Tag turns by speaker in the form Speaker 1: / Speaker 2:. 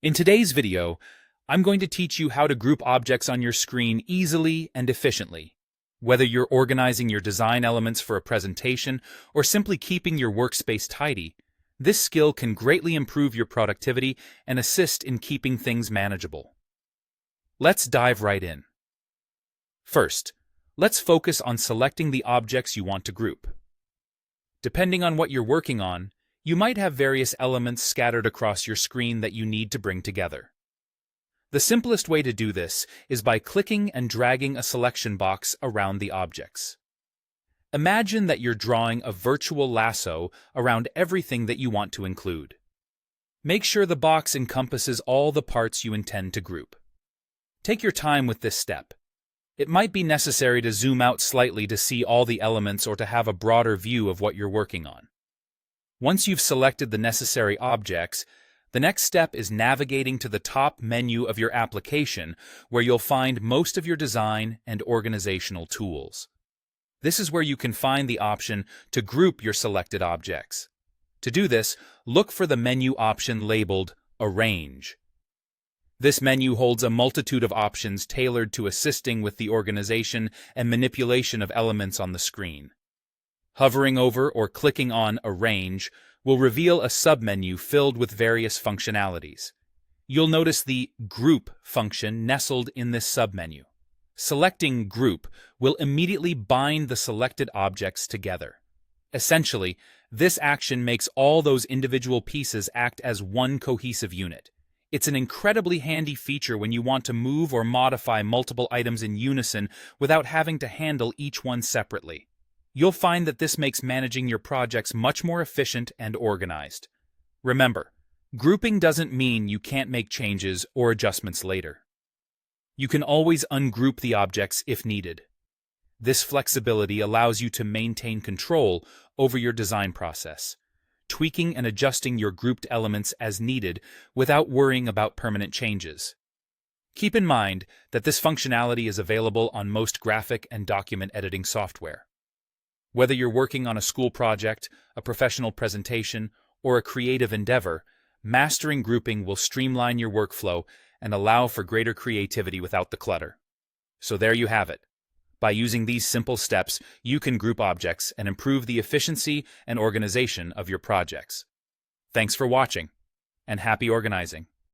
Speaker 1: In today's video, I'm going to teach you how to group objects on your screen easily and efficiently. Whether you're organizing your design elements for a presentation or simply keeping your workspace tidy, this skill can greatly improve your productivity and assist in keeping things manageable. Let's dive right in. First, let's focus on selecting the objects you want to group. Depending on what you're working on, you might have various elements scattered across your screen that you need to bring together. The simplest way to do this is by clicking and dragging a selection box around the objects. Imagine that you're drawing a virtual lasso around everything that you want to include. Make sure the box encompasses all the parts you intend to group. Take your time with this step. It might be necessary to zoom out slightly to see all the elements or to have a broader view of what you're working on. Once you've selected the necessary objects, the next step is navigating to the top menu of your application, where you'll find most of your design and organizational tools. This is where you can find the option to group your selected objects. To do this, look for the menu option labeled Arrange. This menu holds a multitude of options tailored to assisting with the organization and manipulation of elements on the screen. Hovering over or clicking on Arrange will reveal a submenu filled with various functionalities. You'll notice the Group function nestled in this submenu. Selecting Group will immediately bind the selected objects together. Essentially, this action makes all those individual pieces act as one cohesive unit. It's an incredibly handy feature when you want to move or modify multiple items in unison without having to handle each one separately. You'll find that this makes managing your projects much more efficient and organized. Remember, grouping doesn't mean you can't make changes or adjustments later. You can always ungroup the objects if needed. This flexibility allows you to maintain control over your design process, tweaking and adjusting your grouped elements as needed without worrying about permanent changes. Keep in mind that this functionality is available on most graphic and document editing software. Whether you're working on a school project, a professional presentation, or a creative endeavor, mastering grouping will streamline your workflow and allow for greater creativity without the clutter. So there you have it. By using these simple steps, you can group objects and improve the efficiency and organization of your projects. Thanks for watching, and happy organizing.